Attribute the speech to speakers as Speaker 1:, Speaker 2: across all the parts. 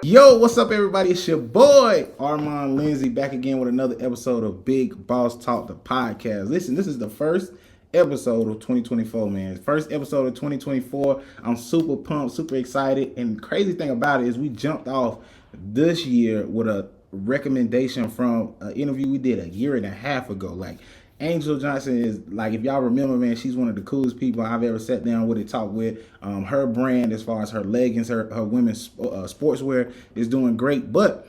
Speaker 1: Yo, what's up, everybody? It's your boy Armand Lindsay back again with another episode of Big Boss Talk, the podcast. Listen, this is the first episode of 2024, man. First episode of 2024. I'm super pumped, super excited, and the crazy thing about it is we jumped off this year with a recommendation from an interview we did a year and a half ago. Like, Angel Johnson is, like, if y'all remember, man, she's one of the coolest people I've ever sat down with and talked with. Her brand, as far as her leggings, her women's sportswear, is doing great. But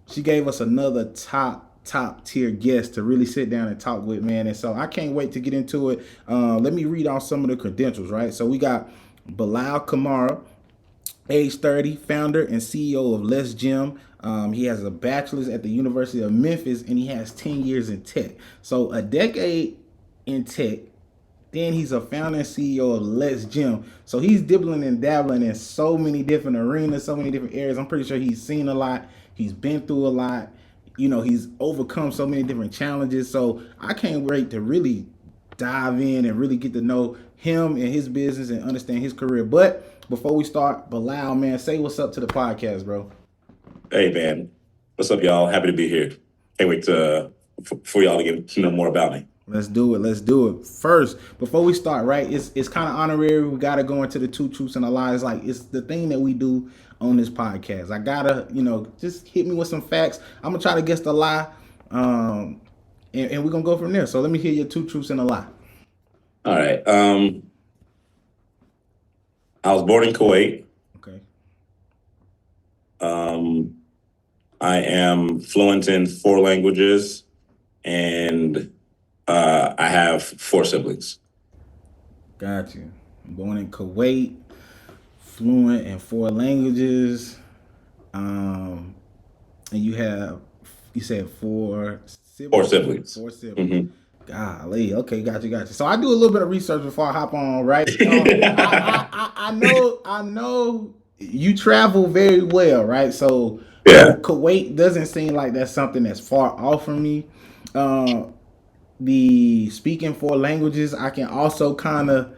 Speaker 1: she gave us another top tier guest to really sit down and talk with, man. And so I can't wait to get into it. Let me read off some of the credentials, right? So we got Balal Kamara, age 30, founder and CEO of Let's Gym. He has a bachelor's at the University of Memphis, and he has 10 years in tech. So a decade in tech. Then he's a founder and CEO of Let's Gym. So he's dibbling and dabbling in so many different arenas, so many different areas. I'm pretty sure he's seen a lot. He's been through a lot. You know, he's overcome so many different challenges. So I can't wait to really dive in and really get to know him and his business and understand his career. But before we start, Balal, man, say what's up to the podcast, bro.
Speaker 2: Hey, man. What's up, y'all? Happy to be here. Can't wait for y'all to get to know more about me.
Speaker 1: Let's do it. First, before we start, right, it's kind of honorary. We got to go into the two truths and a lie. It's like, it's the thing that we do on this podcast. I got to, just hit me with some facts. I'm going to try to guess the lie, and we're going to go from there. So let me hear your two truths and a lie.
Speaker 2: All right. I was born in Kuwait.
Speaker 1: Okay.
Speaker 2: I am fluent in 4 languages, and I have 4 siblings.
Speaker 1: Got you. Born in Kuwait, fluent in 4 languages, and you said 4 siblings?
Speaker 2: 4 siblings.
Speaker 1: 4 siblings.
Speaker 2: Mm-hmm.
Speaker 1: Golly, okay, got you. So I do a little bit of research before I hop on, right? I know you travel very well, right? So
Speaker 2: yeah,
Speaker 1: Kuwait doesn't seem like that's something that's far off from me. The speaking 4 languages, I can also kind of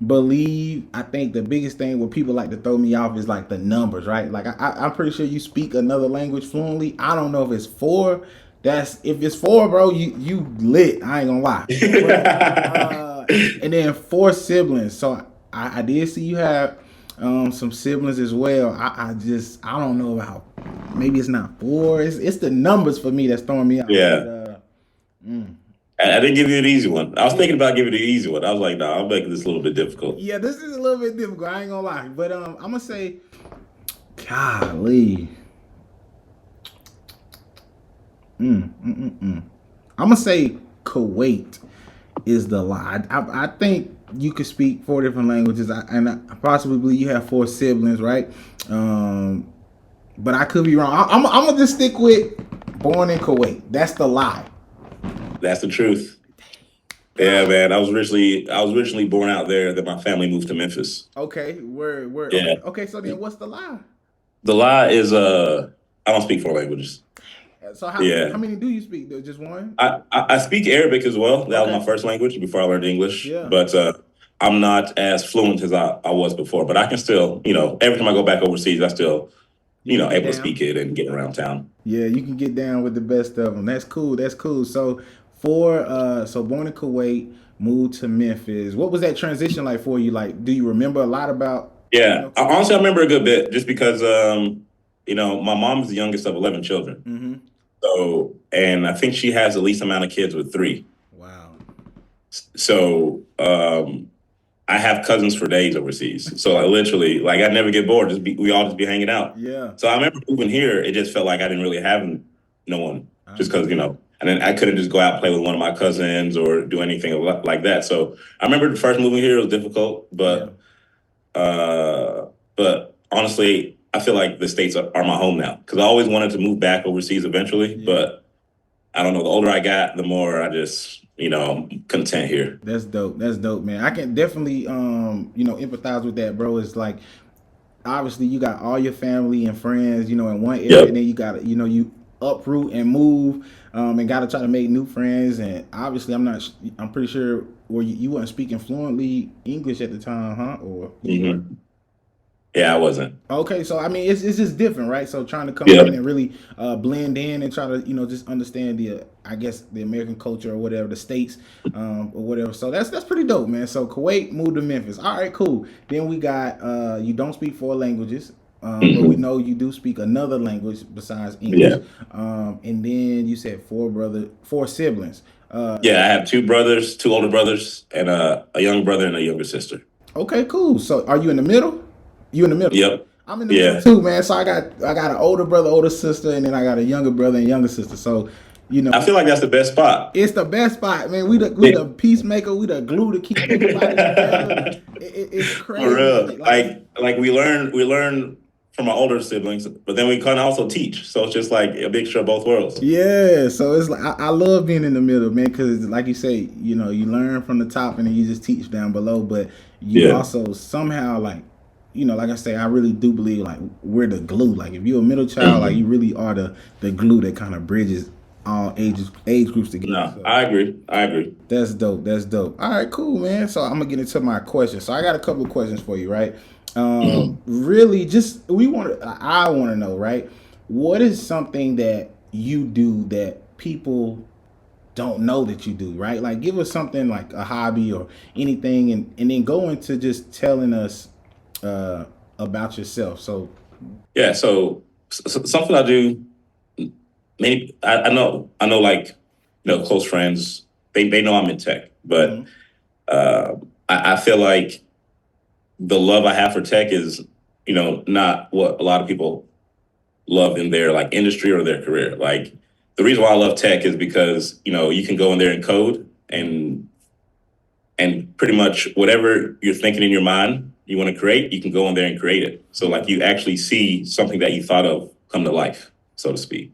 Speaker 1: believe. I think the biggest thing where people like to throw me off is like the numbers, right? Like I'm pretty sure you speak another language fluently. I don't know if it's 4. If it's 4, bro, you lit. I ain't gonna lie. And then 4 siblings. So I did see you have some siblings as well. I don't know about. Maybe it's not 4. It's the numbers for me that's throwing me out.
Speaker 2: Yeah. I didn't give you an easy one. I was thinking about giving you an easy one. I was like, I'll make this a little bit difficult.
Speaker 1: Yeah, this is a little bit difficult. I ain't gonna lie. But I'm gonna say, golly. I'm gonna say Kuwait is the lie. I think you could speak 4 different languages, and I possibly believe you have 4 siblings, right? But I could be wrong. I'm gonna just stick with born in Kuwait. That's the lie.
Speaker 2: That's the truth. Yeah, man. I was originally born out there. Then my family moved to Memphis.
Speaker 1: Okay, where?
Speaker 2: Yeah.
Speaker 1: Okay, so then what's the lie?
Speaker 2: The lie is I don't speak 4 languages.
Speaker 1: So how many do you speak? Just one?
Speaker 2: I speak Arabic as well. That was my first language before I learned English.
Speaker 1: Yeah.
Speaker 2: But I'm not as fluent as I was before. But I can still, every time I go back overseas, I still, able to speak it and get around town.
Speaker 1: Yeah, you can get down with the best of them. That's cool. So born in Kuwait, moved to Memphis. What was that transition like for you? Like, do you remember a lot about?
Speaker 2: Yeah, honestly, I remember a good bit just because, my mom is the youngest of 11 children.
Speaker 1: Mm-hmm.
Speaker 2: So, and I think she has the least amount of kids with 3.
Speaker 1: Wow.
Speaker 2: So, I have cousins for days overseas. So I literally, I never get bored. We all just be hanging out.
Speaker 1: Yeah.
Speaker 2: So I remember moving here. It just felt like I didn't really have no one just because, and then I couldn't just go out and play with one of my cousins or do anything like that. So I remember first moving here, it was difficult, but honestly, I feel like the States are my home now because I always wanted to move back overseas eventually, but I don't know. The older I got, the more I just, I'm content here.
Speaker 1: That's dope, man. I can definitely, empathize with that, bro. It's like, obviously you got all your family and friends, in one area, and then you got, you uproot and move, and got to try to make new friends. And obviously I'm pretty sure you weren't speaking fluently English at the time, huh? Or
Speaker 2: mm-hmm. Yeah, I wasn't.
Speaker 1: Okay, so I mean, it's just different, right? So trying to come in
Speaker 2: Yep.
Speaker 1: and really blend in and try to just understand the I guess the American culture or whatever the states or whatever. So that's pretty dope, man. So Kuwait moved to Memphis. All right, cool. Then we got you don't speak four languages, but we
Speaker 2: Hmm.
Speaker 1: know you do speak another language besides English.
Speaker 2: Yeah.
Speaker 1: And then you said four siblings.
Speaker 2: Yeah, I have two brothers, two older brothers, and a young brother and a younger sister.
Speaker 1: Okay, cool. So are you in the middle? You in the middle?
Speaker 2: Yep.
Speaker 1: I'm in the middle
Speaker 2: Yeah.
Speaker 1: too, man. So I got an older brother, older sister, and then I got a younger brother and younger sister. So,
Speaker 2: I feel like that's the best spot.
Speaker 1: it's the best spot, man. We the
Speaker 2: It-
Speaker 1: peacemaker. We the glue to keep everybody together. It's
Speaker 2: For
Speaker 1: crazy, man.
Speaker 2: real. Like we learn from our older siblings, but then we can also teach. So it's just like a mixture of both worlds.
Speaker 1: Yeah, so it's like I love being in the middle, man, because like you say, you learn from the top and then you just teach down below, but you
Speaker 2: Yeah.
Speaker 1: also somehow like, like I say, I really do believe like we're the glue. Like if you're a middle child, like
Speaker 2: Hmm.
Speaker 1: you really are the glue that kind of bridges all age groups together.
Speaker 2: No,
Speaker 1: So
Speaker 2: I agree. I agree.
Speaker 1: that's dope. That's dope. All right, cool, man. So I'm gonna get into my questions. So I got a couple of questions for you, right?
Speaker 2: Hmm.
Speaker 1: Really, just I want to know, right? What is something that you do that people don't know that you do, right? Like, give us something like a hobby or anything, and then go into just telling us uh, about yourself. So,
Speaker 2: Yeah. So, something I do. Many I know like close friends. They know I'm in tech, but
Speaker 1: mhm.
Speaker 2: uh, I feel like the love I have for tech is not what a lot of people love in their like industry or their career. Like the reason why I love tech is because you can go in there and code and pretty much whatever you're thinking in your mind you want to create, you can go in there and create it. So like you actually see something that you thought of come to life, so to speak.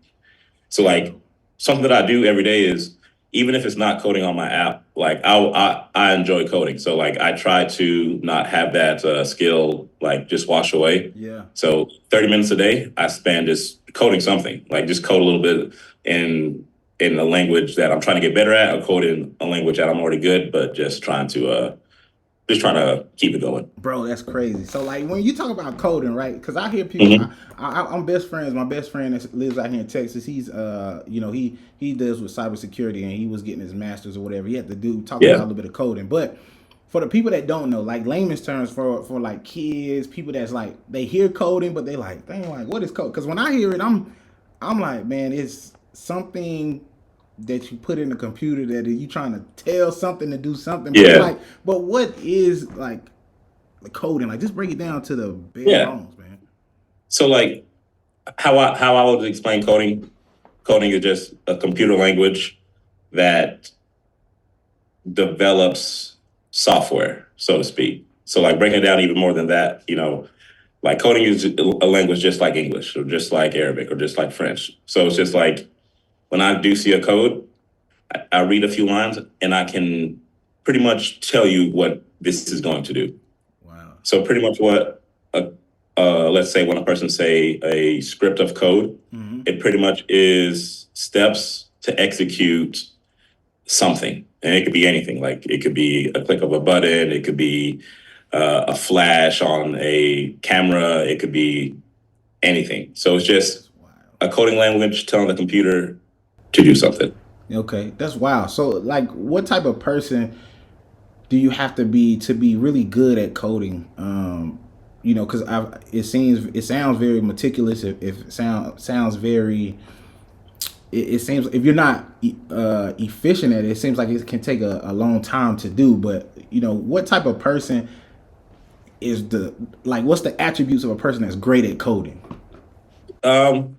Speaker 2: So like something that I do every day is even if it's not coding on my app, like I enjoy coding. So like I try to not have that skill like just wash away.
Speaker 1: Yeah.
Speaker 2: So 30 minutes a day I spend just coding something, like just code a little bit in a language that I'm trying to get better at, or code in a language that I'm already good, but just trying to keep it going.
Speaker 1: Bro, that's crazy. So like when you talk about coding, right? Because I hear people.
Speaker 2: Hmm.
Speaker 1: I'm best friends. My best friend that lives out here in Texas. He's he does with cybersecurity, and he was getting his master's or whatever. He had to talk about a
Speaker 2: Yeah.
Speaker 1: little bit of coding. But for the people that don't know, like layman's terms for like kids, people that's like they hear coding, but they like what is code? Because when I hear it, I'm like, man, it's something that you put in the computer that you trying to tell something to do something. But I'm
Speaker 2: Yeah.
Speaker 1: like, but what is like the coding? Like, just break it down to the bare
Speaker 2: Yeah.
Speaker 1: bones, man.
Speaker 2: So like how I would explain coding. Coding is just a computer language that develops software, so to speak. So, like breaking it down even more than that, like coding is a language just like English or just like Arabic or just like French. So it's just like when I do see a code, I read a few lines and I can pretty much tell you what this is going to do.
Speaker 1: Wow.
Speaker 2: So pretty much what let's say when a person say a script of code,
Speaker 1: Mm-hmm.
Speaker 2: it pretty much is steps to execute something, and it could be anything. Like it could be a click of a button, it could be a flash on a camera, it could be anything. So it's just
Speaker 1: That's wild.
Speaker 2: a coding language telling the computer to do something.
Speaker 1: Okay, that's wild. So, like, what type of person do you have to be really good at coding? Because it sounds very meticulous. If it sounds very, it seems if you're not efficient at it, it seems like it can take a long time to do. But what type of person is what's the attributes of a person that's great at coding?
Speaker 2: Um,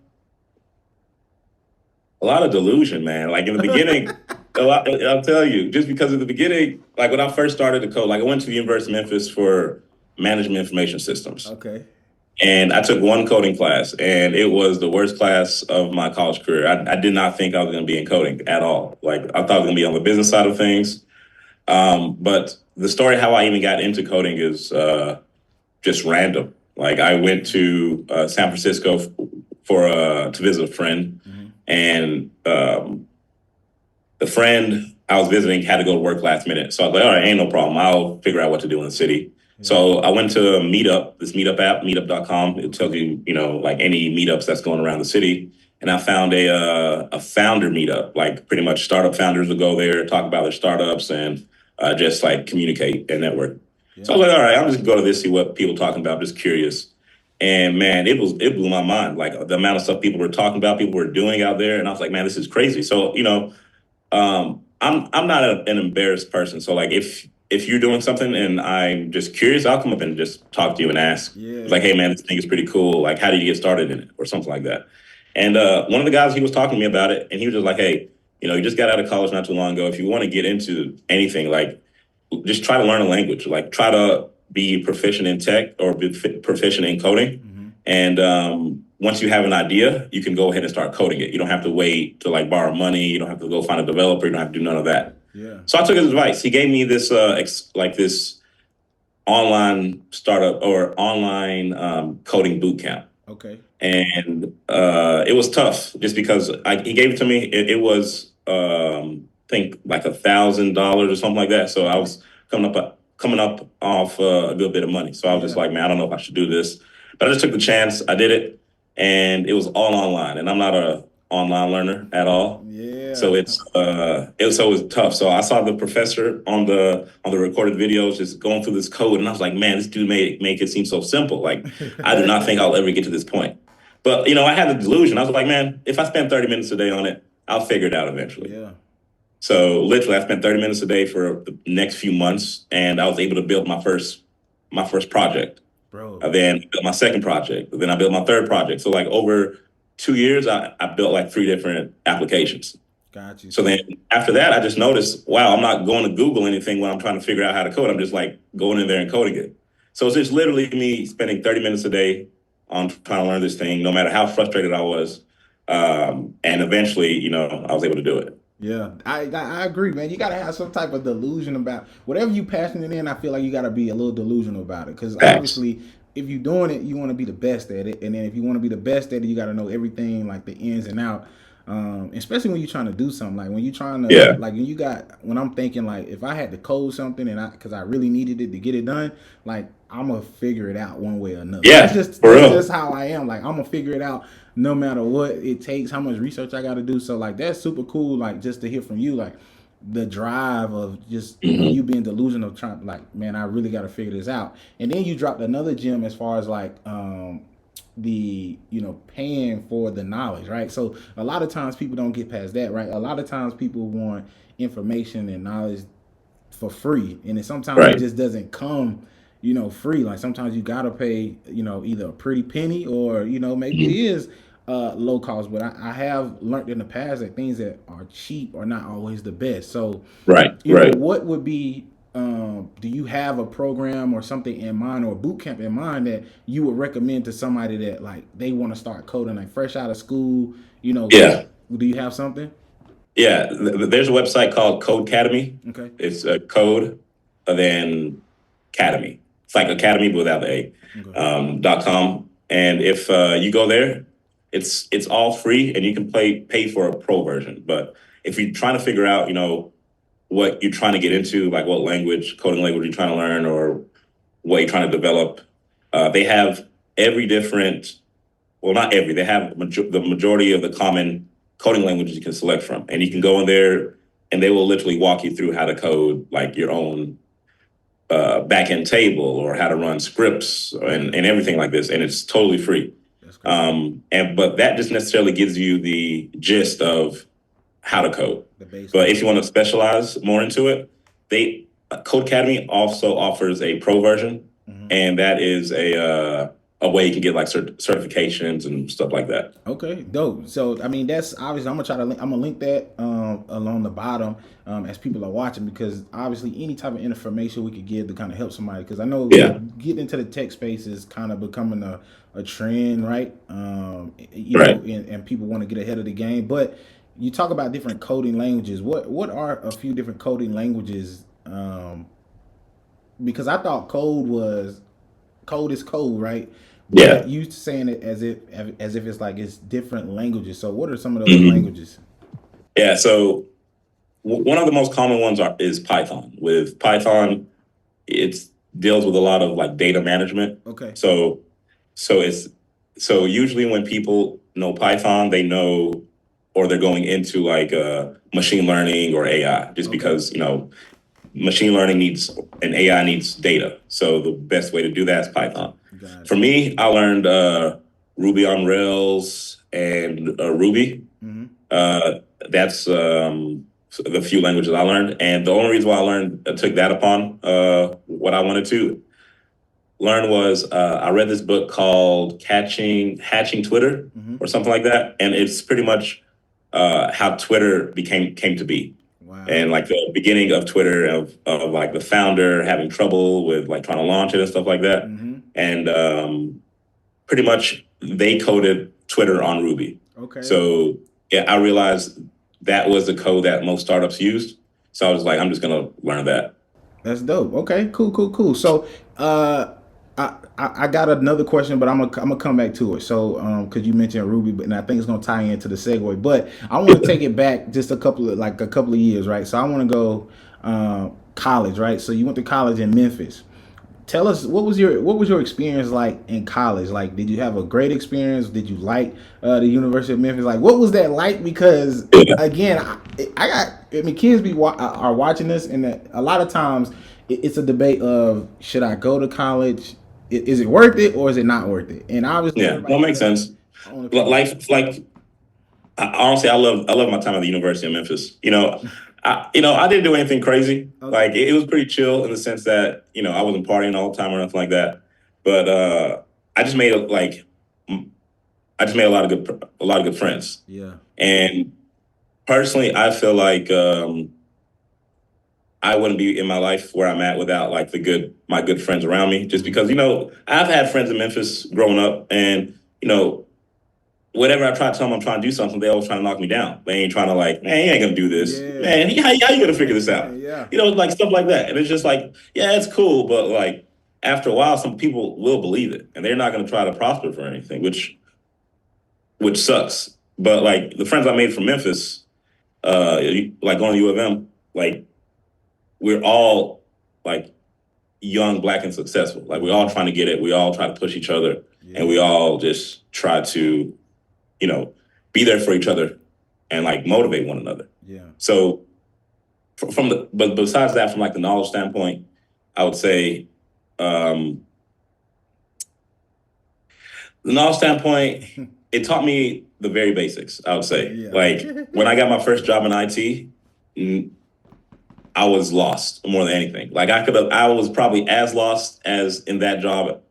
Speaker 2: a lot of delusion, man. Like in the beginning, a lot. I'll tell you, just because in the beginning, like when I first started to code, like I went to the University of Memphis for management information systems.
Speaker 1: Okay.
Speaker 2: And I took one coding class, and it was the worst class of my college career. I did not think I was going to be in coding at all. Like I thought I was going to be on the business side of things. But the story how I even got into coding is just random. Like I went to San Francisco to visit a friend,
Speaker 1: Mm-hmm.
Speaker 2: and the friend I was visiting had to go to work last minute. So I was like, all right, ain't no problem. I'll figure out what to do in the city.
Speaker 1: Yeah.
Speaker 2: So I went to a meetup, this meetup app, meetup.com. It tells you, like any meetups that's going around the city. And I found a founder meetup, like pretty much startup founders would go there, talk about their startups and just like communicate and network.
Speaker 1: Yeah.
Speaker 2: So I was like, all right, I'm just going to go to this, see what people talking about. I'm just curious. And man, it blew my mind. Like the amount of stuff people were talking about, people were doing out there. And I was like, man, this is crazy. So, I'm not an embarrassed person. So like if you're doing something and I'm just curious, I'll come up and just talk to you and ask.
Speaker 1: Yeah.
Speaker 2: Like, hey man, this thing is pretty cool. Like, how did you get started in it, or something like that? And one of the guys, he was talking to me about it, and he was just like, hey, you just got out of college not too long ago. If you want to get into anything, like, just try to learn a language. Like, try to be proficient in tech or be proficient in coding.
Speaker 1: Mm-hmm.
Speaker 2: And once you have an idea, you can go ahead and start coding it. You don't have to wait to like borrow money. You don't have to go find a developer. You don't have to do none of that.
Speaker 1: Yeah.
Speaker 2: So I took his advice. He gave me this this online startup or online coding boot camp.
Speaker 1: Okay.
Speaker 2: And it was tough just because he gave it to me. It was I think like $1,000 or something like that. So I was coming up off a good bit of money. So I was just like, man, I don't know if I should do this, but I just took the chance. I did it, and it was all online. And I'm not a online learner at all.
Speaker 1: Yeah.
Speaker 2: So it was tough. So I saw the professor on the recorded videos just going through this code, and I was like, man, this dude make it seem so simple. Like I do not think I'll ever get to this point. But I had the delusion. I was like, man, if I spend 30 minutes a day on it, I'll figure it out eventually.
Speaker 1: Yeah.
Speaker 2: So literally, I spent 30 minutes a day for the next few months, and I was able to build my first project.
Speaker 1: Bro.
Speaker 2: Then I built my second project. Then I built my third project. So like over 2 years, I built like 3 different applications.
Speaker 1: Got you.
Speaker 2: So then after that, I just noticed, wow, I'm not going to Google anything when I'm trying to figure out how to code. I'm just like going in there and coding it. So it's just literally me spending 30 minutes a day on trying to learn this thing, no matter how frustrated I was. And eventually, I was able to do it.
Speaker 1: Yeah, I agree, man. You gotta have some type of delusion about whatever you passionate in. I feel like you gotta be a little delusional about it, because obviously, if you're doing it, you want to be the best at it, and then if you want to be the best at it, you gotta know everything, like the ins and out. Especially when you're trying to do something, like when you're trying to, like when I'm thinking like if I had to code something because I really needed it to get it done, like I'm gonna figure it out one way or another.
Speaker 2: Yeah,
Speaker 1: that's just how I am. Like I'm gonna figure it out no matter what it takes, how much research I got to do. So like that's super cool. Like just to hear from you, like the drive of just you being delusional, trying like, man, I really got to figure this out. And then you dropped another gem as far as like the paying for the knowledge, right? So a lot of times people don't get past that, right? A lot of times people want information and knowledge for free, and then sometimes it just doesn't come free. Like sometimes you gotta pay either a pretty penny or maybe it is low cost. But I have learned in the past that things that are cheap are not always the best. So what would be do you have a program or something in mind or a boot camp in mind that you would recommend to somebody that like they want to start coding, like fresh out of school? Do you have something?
Speaker 2: Yeah, there's a website called Code Academy.
Speaker 1: Okay.
Speaker 2: It's a code and Academy. It's like Academy but without the A. Okay. .com. And if you go there, it's all free, and you can pay for a pro version. But if you're trying to figure out, what you're trying to get into, like what coding language you're trying to learn, or what you're trying to develop, they have every different. Well, not every. They have the majority of the common coding languages you can select from, and you can go in there, and they will literally walk you through how to code like your own backend table or how to run scripts and everything like this, and it's totally free. But that just necessarily gives you the gist of how to code. But if you want to specialize more into it, Code Academy also offers a pro version, and that is a way you can get like certifications and stuff like that.
Speaker 1: Okay, dope. So I mean, that's obviously I'm gonna link that along the bottom as people are watching, because obviously any type of information we could give to kind of help somebody, because I know getting into the tech space is kind of becoming a trend, right? Know, and people want to get ahead of the game. But you talk about different coding languages. What are a few different coding languages? Because I thought code is code, right? But you saying it as if it's like it's different languages. So what are some of those languages?
Speaker 2: Yeah, so one of the most common ones is Python. With Python, it's deals with a lot of like data management.
Speaker 1: Okay.
Speaker 2: So usually when people know Python, they know, or they're going into like machine learning or AI, just because machine learning needs and AI needs data. So the best way to do that is Python. For me, I learned Ruby on Rails and Ruby. That's the few languages I learned, and the only reason why I took that upon what I wanted to learn was I read this book called Hatching Twitter or something like that, and it's pretty much how Twitter came to be. Wow. And like the beginning of Twitter, of like the founder having trouble with like trying to launch it and stuff like that, and pretty much they coded Twitter on Ruby. Okay. So yeah, I realized that was the code that most startups used. So I was like, I'm just gonna learn that.
Speaker 1: That's dope. Okay, cool. So I got another question, but I'm gonna come back to it. So because you mentioned Ruby, and I think it's gonna tie into the segue. But I want to take it back just a couple of years, right? So I want to go college, right? So you went to college in Memphis. Tell us what was your experience like in college? Like, did you have a great experience? Did you like the University of Memphis? Like, what was that like? Because again, kids are watching this, and a lot of times it's a debate of, should I go to college? Is it worth it, or is it not worth it? And obviously,
Speaker 2: that makes sense. Honestly, I love my time at the University of Memphis. I didn't do anything crazy. Okay. Like it was pretty chill in the sense that I wasn't partying all the time or nothing like that. But I just made a lot of good friends. Yeah. And personally, I feel like I wouldn't be in my life where I'm at without like my good friends around me. Just because I've had friends in Memphis growing up, and whenever I try to tell them I'm trying to do something, they always trying to knock me down. They ain't trying to like, man, he ain't gonna do this. Yeah. Man, how you gonna figure this out? Yeah. Like stuff like that. And it's just like, yeah, it's cool, but like after a while, some people will believe it, and they're not gonna try to prosper for anything, which sucks. But like the friends I made from Memphis, like going to U of M, like we're all like young, Black, and successful. Like we're all trying to get it. We all try to push each other, and we all just try to be there for each other and like motivate one another. Yeah. So but besides that, from like the knowledge standpoint, I would say the knowledge standpoint, it taught me the very basics, I would say. Yeah. Like when I got my first job in IT, I was lost more than anything. Like I was probably as lost as in that job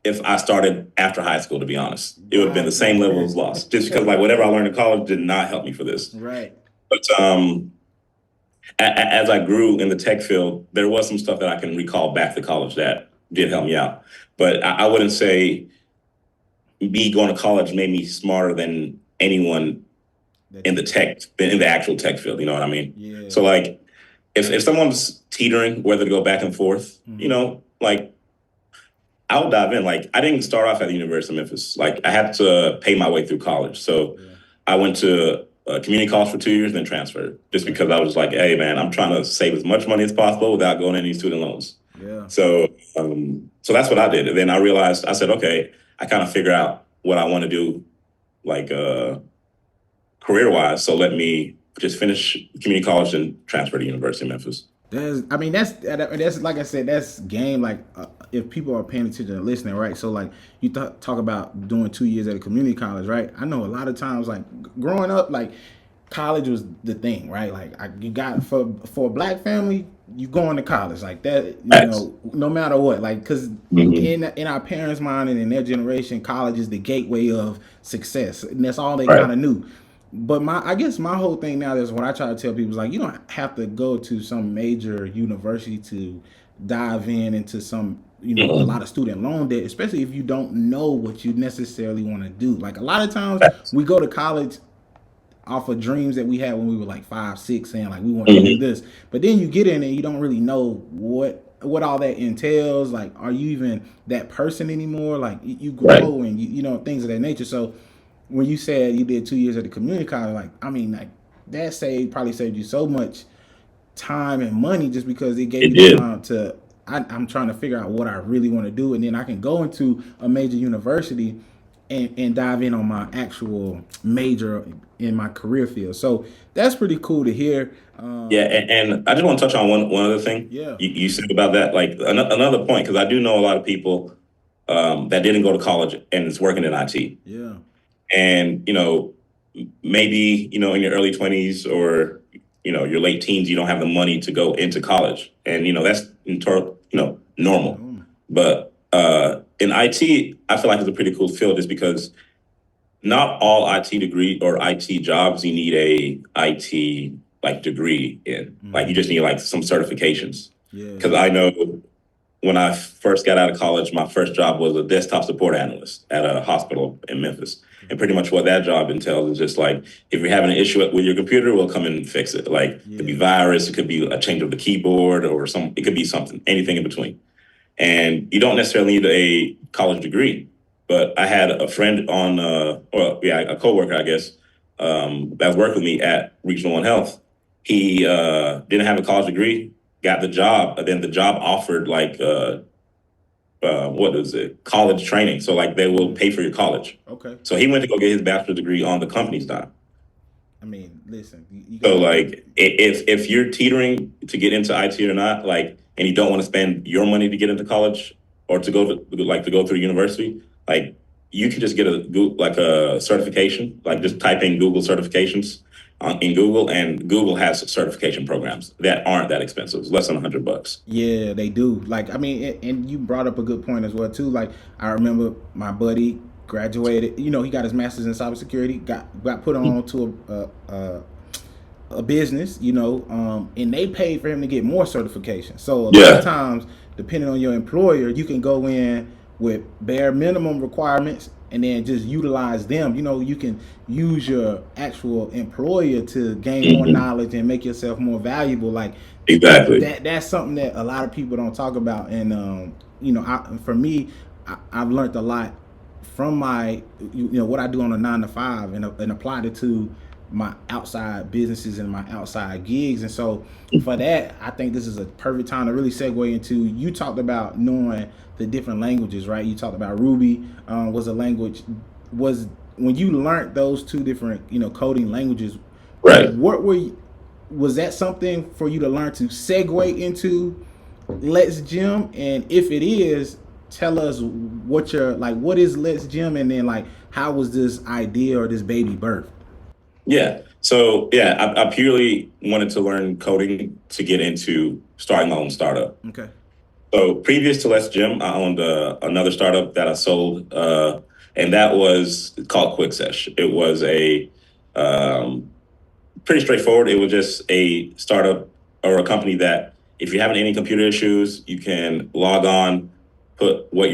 Speaker 2: if I started after high school, to be honest. It would have been the same level as lost. Just because like whatever I learned in college did not help me for this. Right. But as I grew in the tech field, there was some stuff that I can recall back to college that did help me out. But I wouldn't say me going to college made me smarter than anyone in the actual tech field. You know what I mean? Yeah. So like if someone's teetering whether to go back and forth, like I'll dive in. Like I didn't start off at the University of Memphis. Like I had to pay my way through college. So I went to community college for 2 years, then transferred just because I was like, hey man, I'm trying to save as much money as possible without going any student loans. Yeah. So that's what I did. And then I realized, I said, okay, I kind of figure out what I want to do, like career wise. So let me just finish community college and transfer to University of Memphis.
Speaker 1: That's like I said, that's game. Like if people are paying attention and listening, right? So like you talk about doing 2 years at a community college, right? I know a lot of times, like growing up, like college was the thing, right? Like you got for a Black family, you going to college like that, no matter what, like because in our parents' mind and in their generation, college is the gateway of success, and that's all they kind of knew. But I guess my whole thing now is what I try to tell people is like, you don't have to go to some major university to dive into some, a lot of student loan debt, especially if you don't know what you necessarily want to do. Like a lot of times we go to college off of dreams that we had when we were like 5, 6, saying like we want to do this, but then you get in and you don't really know what all that entails. Like, are you even that person anymore? Like you grow and you things of that nature. So when you said you did 2 years at the community college, like, I mean, like that probably saved you so much time and money just because it gave you time to, I'm trying to figure out what I really want to do, and then I can go into a major university and dive in on my actual major in my career field. So that's pretty cool to hear.
Speaker 2: Yeah, and I just want to touch on one other thing
Speaker 1: Yeah,
Speaker 2: you said about that. Like another point, because I do know a lot of people that didn't go to college and is working in IT.
Speaker 1: yeah,
Speaker 2: And maybe in your early 20s or your late teens, you don't have the money to go into college, and that's normal.
Speaker 1: mm,
Speaker 2: But in IT, I feel like it's a pretty cool field, just because not all IT degree or IT jobs you need a IT like degree in. Like you just need like some certifications.
Speaker 1: yeah,
Speaker 2: Because I know when I first got out of college, my first job was a desktop support analyst at a hospital in Memphis. And pretty much what that job entails is just like, if you're having an issue with your computer, we'll come in and fix it. Like it could be virus, it could be a change of the keyboard, or it could be something, anything in between. And you don't necessarily need a college degree. But I had a friend a coworker, I guess, that was working with me at Regional One Health. He didn't have a college degree, got the job, but then the job offered like what is it, college training. So like they will pay for your college.
Speaker 1: okay.
Speaker 2: So he went to go get his bachelor's degree on the company's dime.
Speaker 1: I mean, listen, you
Speaker 2: So
Speaker 1: got
Speaker 2: like if you're teetering to get into IT or not, like, and you don't want to spend your money to get into college or to go through university, like you can just get a certification, like just type in Google certifications in Google, and Google has certification programs that aren't that expensive. It's less than $100.
Speaker 1: Yeah, they do. Like, I mean, and you brought up a good point as well too. Like, I remember my buddy graduated. You know, he got his master's in cybersecurity. Got put on to a business. You know, and they paid for him to get more certification. So a lot of times, depending on your employer, you can go in with bare minimum requirements and then just utilize them. You know, you can use your actual employer to gain more knowledge and make yourself more valuable. Like,
Speaker 2: Exactly.
Speaker 1: that's something that a lot of people don't talk about. And for me, I've learned a lot from my what I do on a 9 to 5 and applied it to my outside businesses and my outside gigs. And so for that, I think this is a perfect time to really segue into, you talked about knowing the different languages, right? You talked about Ruby was a language. Was when you learned those two different coding languages,
Speaker 2: Right.
Speaker 1: what was that something for you to learn to segue into Let's Gym? And if it is, tell us what is Let's Gym, and then like how was this idea or this baby birthed?
Speaker 2: Yeah. So yeah, I purely wanted to learn coding to get into starting my own startup.
Speaker 1: Okay.
Speaker 2: So previous to Let's Gym, I owned another startup that I sold, and that was called QuickSesh. It was a pretty straightforward. It was just a startup or a company that if you're having any computer issues, you can log on, put what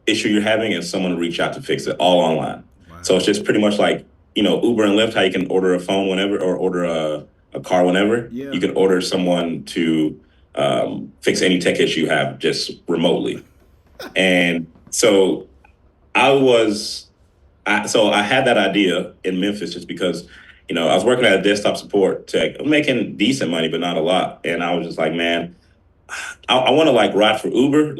Speaker 2: issue you're having, and someone will reach out to fix it all online.
Speaker 1: Wow.
Speaker 2: So it's just pretty much like Uber and Lyft, how you can order a phone whenever or order a car whenever.
Speaker 1: Yeah.
Speaker 2: You can order someone to fix any tech issue you have just remotely. And so I had that idea in Memphis just because, I was working at a desktop support tech, making decent money, but not a lot. And I was just like, man, I want to like drive for Uber,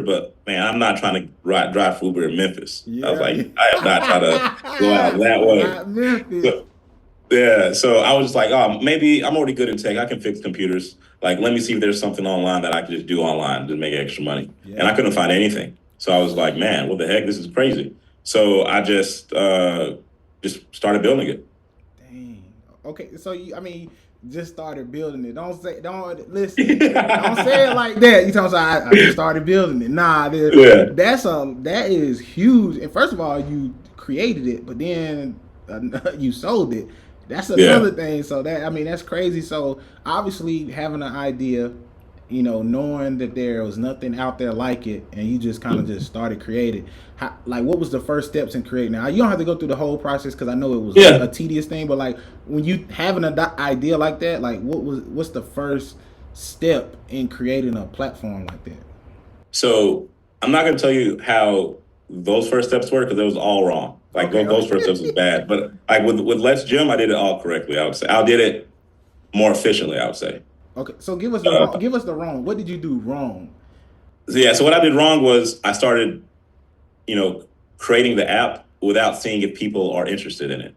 Speaker 2: but man, I'm not trying to drive for Uber in Memphis.
Speaker 1: Yeah.
Speaker 2: I was like, I am not trying to go out that way.
Speaker 1: Not Memphis.
Speaker 2: So I was just like, oh, maybe I'm already good in tech. I can fix computers. Like, let me see if there's something online that I can just do online to make extra money.
Speaker 1: Yeah.
Speaker 2: And I couldn't find anything. So I was like, man, what the heck? This is crazy. So I just started building it.
Speaker 1: Dang. Okay, so just started building it. Don't listen. Don't say it like that. You talking about I just started building it. Nah, that is huge. And first of all, you created it, but then you sold it. That's another thing. So that's crazy. So obviously having an idea, knowing that there was nothing out there like it, and you just kind of just started creating. What was the first steps in creating? Now you don't have to go through the whole process because I know it was a tedious thing. But like when you having an idea like that, like what's the first step in creating a platform like that?
Speaker 2: So I'm not going to tell you how those first steps were because it was all wrong. Like those first steps was bad. But like with Let's Gym, I did it all correctly. I would say I did it more efficiently. I would say.
Speaker 1: Okay, so give us the
Speaker 2: Uh,
Speaker 1: wrong. Give us the wrong. What did you do wrong?
Speaker 2: so what I did wrong was I started, you know, creating the app without seeing if people are interested in it.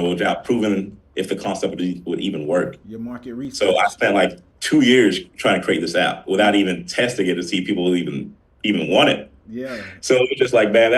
Speaker 2: Without proving if the concept would even work.
Speaker 1: Your market
Speaker 2: So I
Speaker 1: research.
Speaker 2: spent like 2 years trying to create this app without even testing it to see if people would even want it.
Speaker 1: Yeah.
Speaker 2: So it was just like, man,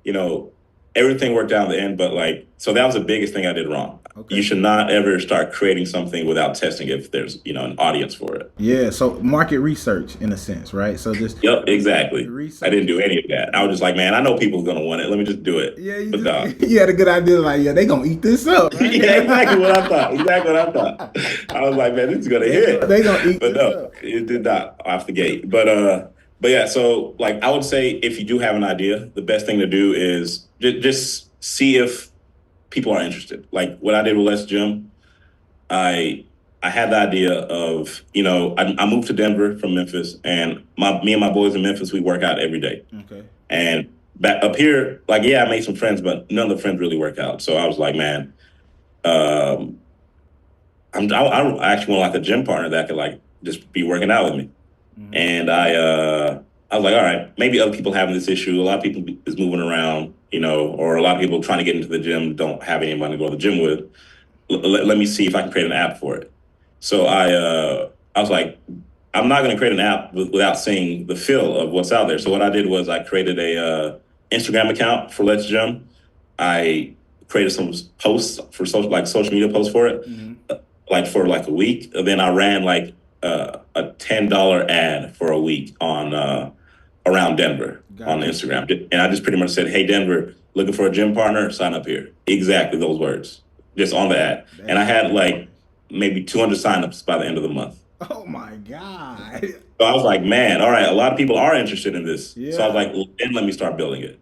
Speaker 2: you know, everything worked out in the end, but like, so that was the biggest thing I did wrong. You
Speaker 1: Okay.
Speaker 2: should not ever start creating something without testing if there's, an audience for it.
Speaker 1: Yeah. So market research, in a sense, right? So just
Speaker 2: Yep, exactly. I
Speaker 1: research.
Speaker 2: didn't do any of that. I was just like, man, I know people are gonna want it. Let me just do it.
Speaker 1: Yeah,
Speaker 2: But
Speaker 1: you had a good idea. Like, yeah, they gonna eat this up, right?
Speaker 2: yeah, exactly what I thought. Exactly what I thought. I was like, man, this is gonna hit.
Speaker 1: They gonna eat
Speaker 2: But
Speaker 1: this
Speaker 2: no,
Speaker 1: up.
Speaker 2: it did not off the gate. But yeah, so like I would say if you do have an idea, the best thing to do is just see if people are interested. Like what I did with Let's Gym, I I had the idea of, I moved to Denver from Memphis, and me and my boys in Memphis, we work out every day.
Speaker 1: Okay.
Speaker 2: And back up here, like, yeah, I made some friends, but none of the friends really work out. So I was like, man, um, I actually want like a gym partner that could like just be working out with me.
Speaker 1: Mm-hmm.
Speaker 2: And I was like, all right, maybe other people having this issue. A lot of people is moving around, or a lot of people trying to get into the gym don't have anyone to go to the gym with. Let me see if I can create an app for it. So I was like, I'm not going to create an app without seeing the feel of what's out there. So what I did was I created a Instagram account for Let's Gym. I created some posts for social media posts for it, like for like a week. And then I ran like a $10 ad for a week on around Denver on Instagram, and I just pretty much said, "Hey Denver, looking for a gym partner? Sign up here." Exactly those words, just on the ad. And I had like maybe 200 signups by the end of the month.
Speaker 1: Oh my God.
Speaker 2: So I was like, man, all right, a lot of people are interested in this.
Speaker 1: Yeah.
Speaker 2: So I was like, well, then let me start building it.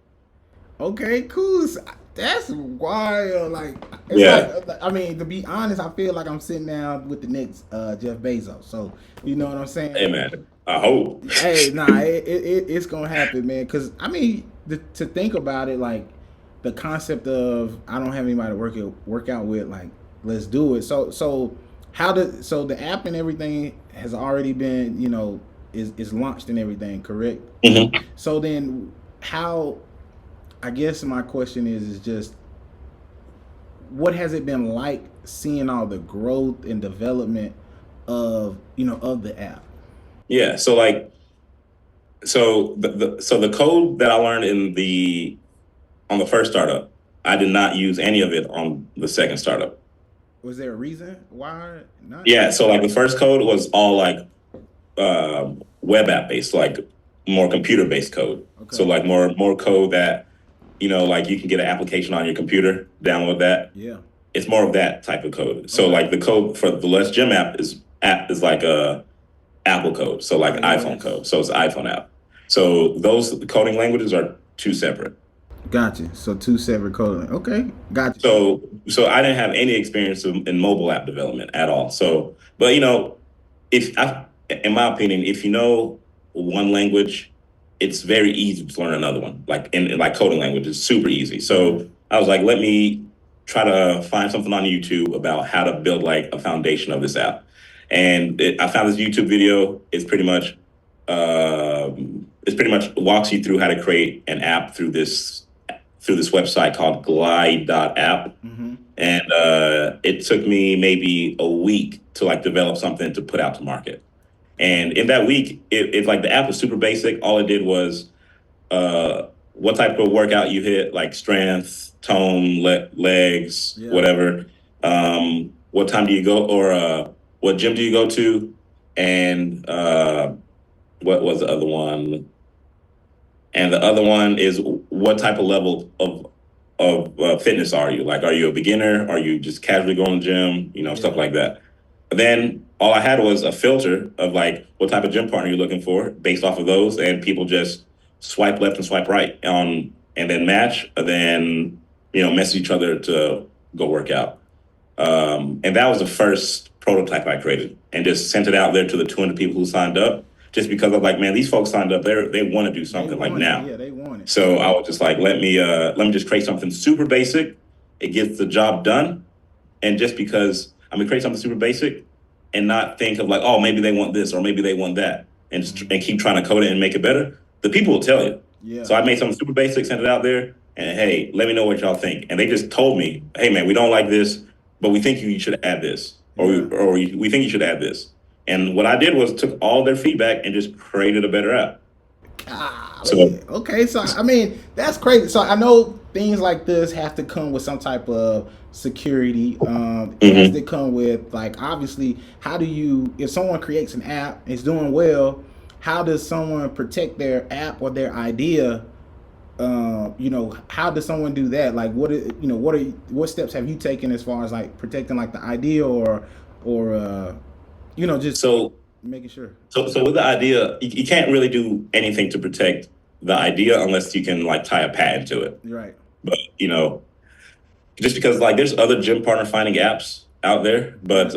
Speaker 1: Okay, cool. That's wild. Like,
Speaker 2: Yeah.
Speaker 1: I mean, to be honest, I feel like I'm sitting down with the next Jeff Bezos. So, you know what I'm saying?
Speaker 2: Hey, man, I hope.
Speaker 1: Hey, nah, it's gonna happen, man. Cause I mean, to think about it, like the concept of I don't have anybody to work out with, like let's do it. So the app and everything has already been, is launched and everything, correct?
Speaker 2: Mm-hmm.
Speaker 1: So then, how? I guess my question is just what has it been like seeing all the growth and development of of the app?
Speaker 2: Yeah. So like, so the code that I learned on the first startup, I did not use any of it on the second startup.
Speaker 1: Was there a reason why not?
Speaker 2: Yeah. So like the first code was all like web app based, like more computer based code. Okay. So like more code that like you can get an application on your computer, download that.
Speaker 1: Yeah.
Speaker 2: It's more of that type of code. So like the code for the Let's Gym app is like a Apple code. So like iPhone code. So it's an iPhone app. So those coding languages are two separate.
Speaker 1: Gotcha. So two separate coding. Okay. Gotcha.
Speaker 2: So I didn't have any experience in mobile app development at all. So, but in my opinion, if you know one language, it's very easy to learn another one. Like in like coding language, it's super easy. So I was like, let me try to find something on YouTube about how to build like a foundation of this app. And I found this YouTube video. It's pretty much walks you through how to create an app through this website called glide.app. Mm-hmm. And it took me maybe a week to like develop something to put out to market. And in that week, it like the app was super basic. All it did was what type of workout you hit, like strength, tone, legs, whatever. What time do you go, or what gym do you go to, and what was the other one? And the other one is what type of level of fitness are you? Like, are you a beginner? Are you just casually going to the gym? Stuff like that. But then all I had was a filter of like what type of gym partner you're looking for based off of those, and people just swipe left and swipe right and then match, and then message each other to go work out. And that was the first prototype I created, and just sent it out there to the 200 people who signed up. Just because I'm like, man, these folks signed up, they want to do something like now.
Speaker 1: Yeah, they want it.
Speaker 2: So I was just like, let me just create something super basic. It gets the job done, and just because I'm gonna create something super basic, and not think of like, oh, maybe they want this or maybe they want that, and keep trying to code it and make it better, the people will tell you.
Speaker 1: Yeah.
Speaker 2: So I made something super basic, sent it out there, and hey, let me know what y'all think. And they just told me, hey man, we don't like this, but we think you should add this, or we think you should add this. And what I did was took all their feedback and just created a better app.
Speaker 1: So okay, so I mean that's crazy. So I know things like this have to come with some type of security. It has to come with, like, obviously, how do you, if someone creates an app, it's doing well, how does someone protect their app or their idea? How does someone do that? Like, what steps have you taken as far as like protecting like the idea or just
Speaker 2: so
Speaker 1: making sure?
Speaker 2: So with the idea, you can't really do anything to protect the idea unless you can like tie a patent to it.
Speaker 1: Right.
Speaker 2: But just because like there's other gym partner finding apps out there, but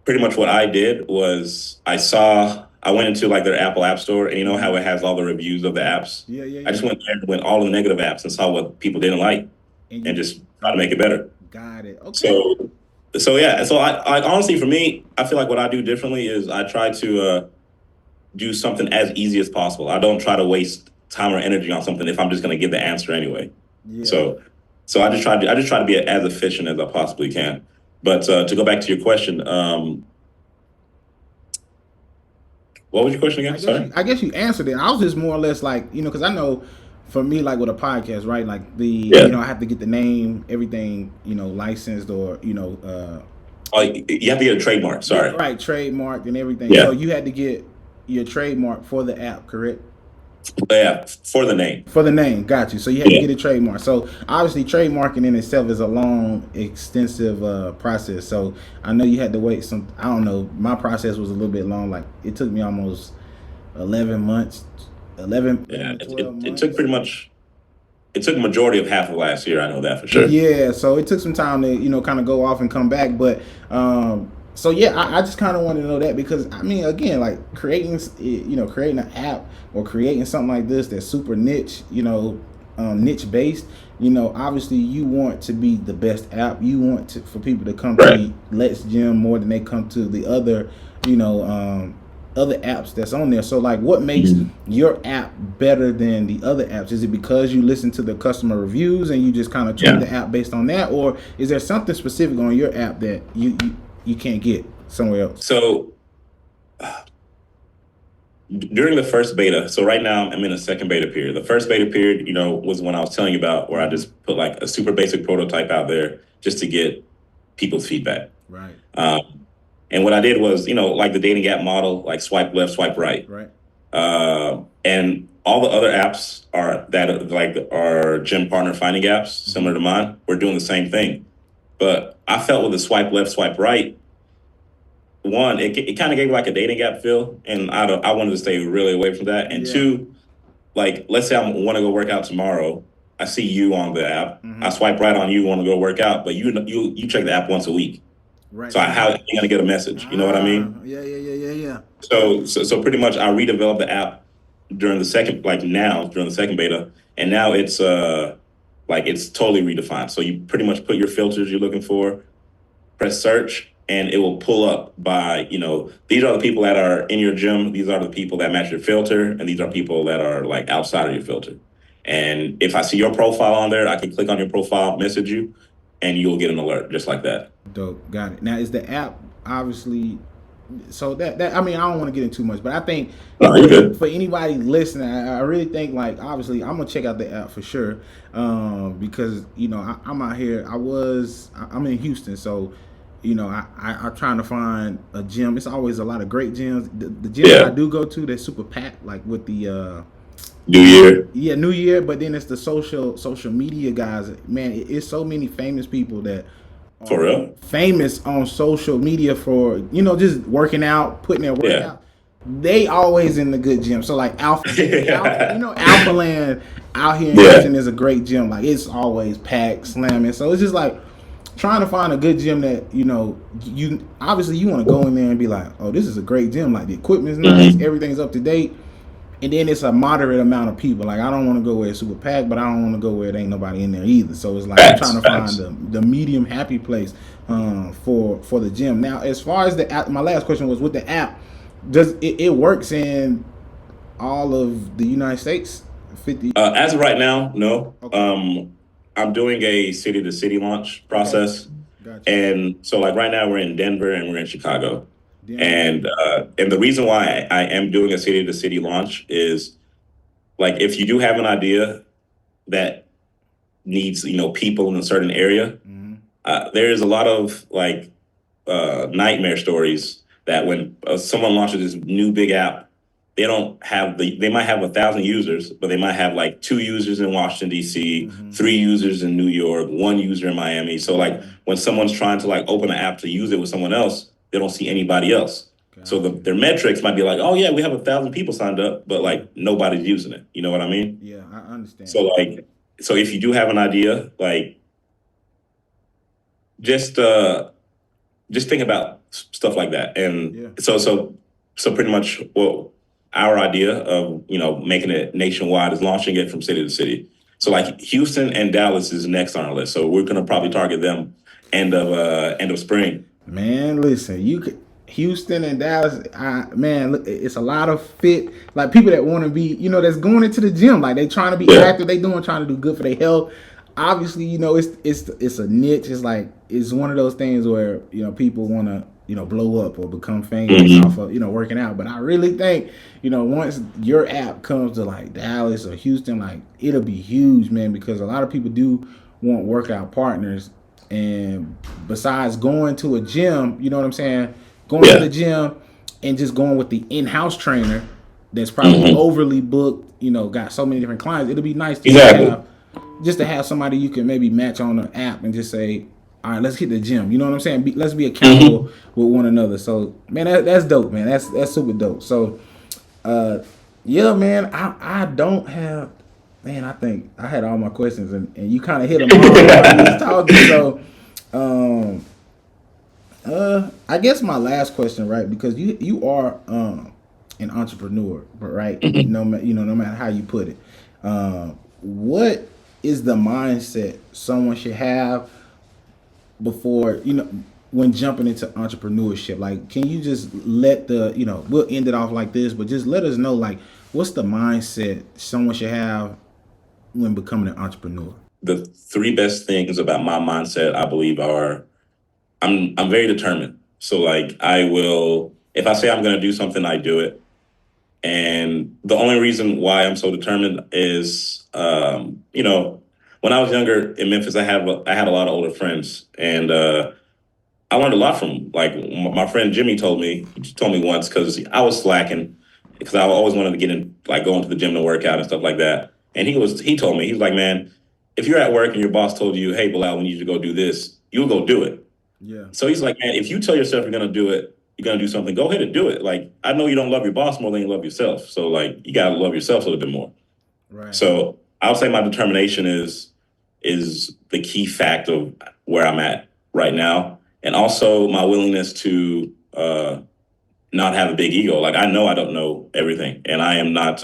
Speaker 2: pretty much what I did was I went into like their Apple App Store, and you know how it has all the reviews of the apps.
Speaker 1: Yeah.
Speaker 2: I just went there and went all the negative apps and saw what people didn't like, and just try to make it better.
Speaker 1: Got it. Okay.
Speaker 2: So I honestly, for me, I feel like what I do differently is I try to do something as easy as possible. I don't try to waste time or energy on something if I'm just going to get the answer anyway.
Speaker 1: Yeah.
Speaker 2: So I just try to be as efficient as I possibly can. But to go back to your question, what was your question again? Sorry.
Speaker 1: I guess you answered it. I was just more or less like, because I know for me, like with a podcast, right? Like I have to get the name, everything, licensed or,
Speaker 2: you have to get a trademark. Sorry.
Speaker 1: Right. Trademarked and everything.
Speaker 2: Yeah.
Speaker 1: So you had to get your trademark for the app, correct?
Speaker 2: Yeah, for the name.
Speaker 1: For the name, got you. So you had to get a trademark. So obviously, trademarking in itself is a long, extensive process. So I know you had to wait some. I don't know. My process was a little bit long. Like it took me almost 11 months. 12 months.
Speaker 2: It took pretty much. It took a majority of half of last year. I know that for sure.
Speaker 1: Yeah. So it took some time to kind of go off and come back, but. So yeah, I just kind of want to know that because I mean, again, like creating an app or creating something like this that's super niche, niche based. Obviously you want to be the best app. You want for people to come to Let's Gym more than they come to the other, other apps that's on there. So like, what makes your app better than the other apps? Is it because you listen to the customer reviews and you just kind of tweak the app based on that, or is there something specific on your app that you can't get somewhere else?
Speaker 2: So during the first beta, so right now I'm in a second beta period. The first beta period, was when I was telling you about where I just put like a super basic prototype out there just to get people's feedback.
Speaker 1: Right.
Speaker 2: And what I did was, like the dating app model, like swipe left, swipe right.
Speaker 1: Right.
Speaker 2: And all the other apps are gym partner finding apps similar to mine. We're doing the same thing. But I felt with the swipe left, swipe right, one, it kind of gave like a dating app feel, and I wanted to stay really away from that. And two, like let's say I want to go work out tomorrow, I see you on the app, I swipe right on you, want to go work out, but you check the app once a week, right? So how are you gonna get a message? You know what I mean?
Speaker 1: Yeah.
Speaker 2: So pretty much I redeveloped the app during the second beta, and now it's it's totally redefined. So you pretty much put your filters you're looking for, press search, and it will pull up by, these are the people that are in your gym. These are the people that match your filter. And these are people that are like outside of your filter. And if I see your profile on there, I can click on your profile, message you, and you'll get an alert just like that.
Speaker 1: Dope. Got it. Now, is the app obviously... So that I mean, I don't want to get into too much, but I think for anybody listening, I really think like obviously I'm gonna check out the app for sure, because I'm out here. I'm in Houston, so I'm trying to find a gym. It's always a lot of great gyms. The gym that I do go to, they're super packed, like with the
Speaker 2: New Year.
Speaker 1: Yeah, New Year. But then it's the social media guys. Man, it's so many famous people that.
Speaker 2: For real?
Speaker 1: Famous on social media for, just working out, putting their work out. They always in the good gym. So like Alpha Land out here in Houston is a great gym. Like it's always packed, slamming. So it's just like trying to find a good gym that, you obviously you want to go in there and be like, oh, this is a great gym. Like the equipment's nice, everything's up to date. and then it's a moderate amount of people. Like I don't want to go where it's super packed, but I don't want to go where there ain't nobody in there either. So it's like I'm trying to find the medium happy place for the gym. Now, as far as the app, my last question was with the app. Does it works in all of the United States? 50.
Speaker 2: As of right now, no.
Speaker 1: Okay.
Speaker 2: I'm doing a city to city launch process,
Speaker 1: Gotcha.
Speaker 2: and so like right now we're in Denver and we're in Chicago,
Speaker 1: Denver.
Speaker 2: and the reason why I am doing a city to city launch is like if you do have an idea that needs people in a certain area, there's a lot of like nightmare stories that when someone launches this new big app, they don't have they might have 1,000 users, but they might have like 2 users in Washington D.C., 3 users in New York, 1 user in Miami. So like when someone's trying to like open an app to use it with someone else, they don't see anybody else. So their metrics might be like, oh yeah, we have 1,000 people signed up, but like nobody's using it. You know what I mean?
Speaker 1: Yeah, I understand.
Speaker 2: So like, so if you do have an idea, like just think about stuff like that. And so pretty much what our idea of making it nationwide is launching it from city to city. So like Houston and Dallas is next on our list. So we're gonna probably target them end of spring.
Speaker 1: Man, listen, you could Houston and Dallas. Man, look, it's a lot of fit like people that want to be, that's going into the gym. Like they trying to be active. They trying to do good for their health. Obviously, it's a niche. It's like it's one of those things where people want to blow up or become famous off of working out. But I really think once your app comes to like Dallas or Houston, like it'll be huge, man, because a lot of people do want workout partners. And besides going to a gym, you know what I'm saying? Going to the gym and just going with the in-house trainer that's probably overly booked, got so many different clients. It'll be nice to have somebody you can maybe match on an app and just say, all right, let's hit the gym. You know what I'm saying? Let's be accountable with one another. So, man, that's dope, man. That's super dope. So, yeah, man, I don't have, man, I think I had all my questions and you kind of hit them all while you was talking. So, I guess my last question, right? Because you are an entrepreneur, but right? No matter how you put it, what is the mindset someone should have before when jumping into entrepreneurship? Like, can you just let we'll end it off like this, but just let us know like what's the mindset someone should have when becoming an entrepreneur?
Speaker 2: The 3 best things about my mindset, I believe, are I'm very determined. So like I will, if I say I'm going to do something, I do it. And the only reason why I'm so determined is, when I was younger in Memphis, I had a lot of older friends, and I learned a lot from them. Like my friend Jimmy told me once, because I was slacking, because I always wanted to get in, like going to the gym to work out and stuff like that. And he told me, he was like, man, if you're at work and your boss told you, hey, Balal, we need you to go do this, you'll go do it.
Speaker 1: Yeah.
Speaker 2: So he's like, man, if you tell yourself you're going to do it, you're going to do something, go ahead and do it. Like, I know you don't love your boss more than you love yourself. So like, you got to love yourself a little bit more.
Speaker 1: Right.
Speaker 2: So I would say my determination is the key fact of where I'm at right now. And also my willingness to not have a big ego. Like, I know I don't know everything, and I am not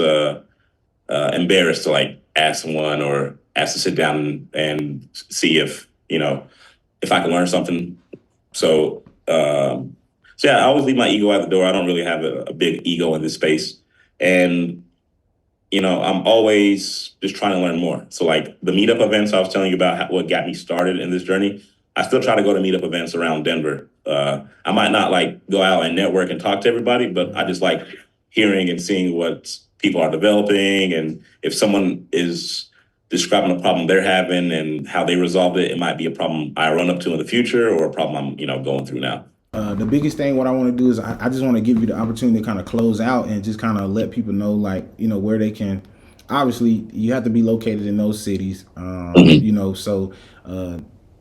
Speaker 2: embarrassed to like ask someone or ask to sit down and see if I can learn something. So yeah, I always leave my ego at the door. I don't really have a big ego in this space, and I'm always just trying to learn more. So like the meetup events I was telling you about, what got me started in this journey, I still try to go to meetup events around Denver. I might not like go out and network and talk to everybody, but I just like hearing and seeing what people are developing, and if someone is describing a problem they're having and how they resolved it, it might be a problem I run up to in the future or a problem I'm going through now.
Speaker 1: The biggest thing, what I want to do is I just want to give you the opportunity to kind of close out and just kind of let people know, like, where they can. Obviously, you have to be located in those cities, so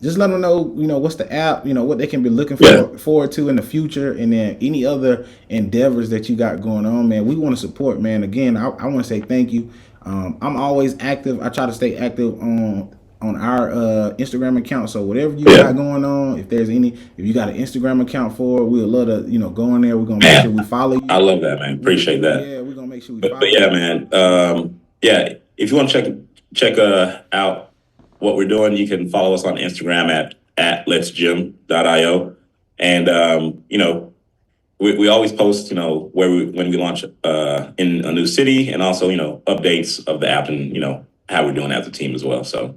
Speaker 1: just let them know, what's the app, what they can be looking forward to in the future, and then any other endeavors that you got going on, man. We want to support, man. Again, I want to say thank you. I'm always active. I try to stay active on our Instagram account. So whatever you got going on, if you got an Instagram account for it, we'd love to, go in there. We're gonna make sure we follow you.
Speaker 2: I love that, man. Appreciate that.
Speaker 1: Yeah, we're gonna make make sure we
Speaker 2: But
Speaker 1: follow.
Speaker 2: yeah, man. Yeah, if you want to check out what we're doing, you can follow us on Instagram at letsgym.io. And we always post, when we launch in a new city, and also, updates of the app, and how we're doing as a team as well. So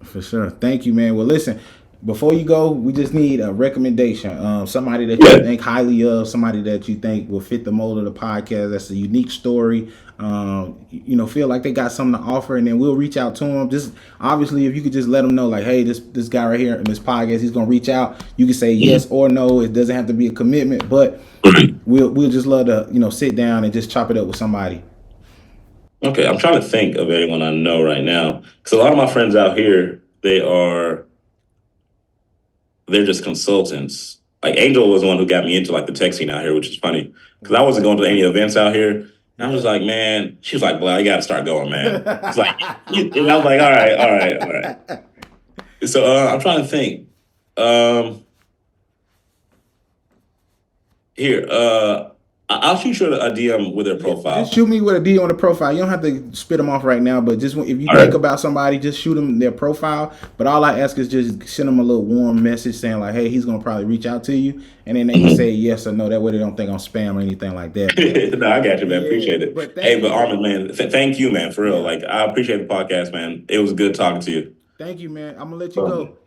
Speaker 1: For sure. Thank you, man. Well, listen, before you go, we just need a recommendation. Somebody that you
Speaker 2: yeah.
Speaker 1: think highly of, somebody that you think will fit the mold of the podcast. That's a unique story. Feel like they got something to offer, and then we'll reach out to them. Just obviously, if you could just let them know, like, hey, this guy right here in this podcast, he's gonna reach out. You can say yes or no. It doesn't have to be a commitment, but we'll just love to sit down and just chop it up with somebody.
Speaker 2: Okay, I'm trying to think of anyone I know right now, because a lot of my friends out here, they're just consultants. Like Angel was the one who got me into like the tech scene out here, which is funny because I wasn't going to any events out here. And I was like, man, she was like, well, you got to start going, man. It's like, and I was like, all right. So I'm trying to think. Here, I'll shoot you a DM with their profile.
Speaker 1: Just shoot me with a DM on the profile. You don't have to spit them off right now, but just if you
Speaker 2: All
Speaker 1: think
Speaker 2: right.
Speaker 1: about somebody, just shoot them their profile. But all I ask is just send them a little warm message saying like, "Hey, he's gonna probably reach out to you," and then they can say yes or no. That way they don't think I'm spam or anything like that.
Speaker 2: No, I got you, man.
Speaker 1: Yeah,
Speaker 2: Appreciate it.
Speaker 1: but
Speaker 2: Hey, but Armin, man, thank you, man, for real.
Speaker 1: Yeah.
Speaker 2: Like, I appreciate the podcast, man. It was good talking to you.
Speaker 1: Thank you, man. I'm gonna let you go.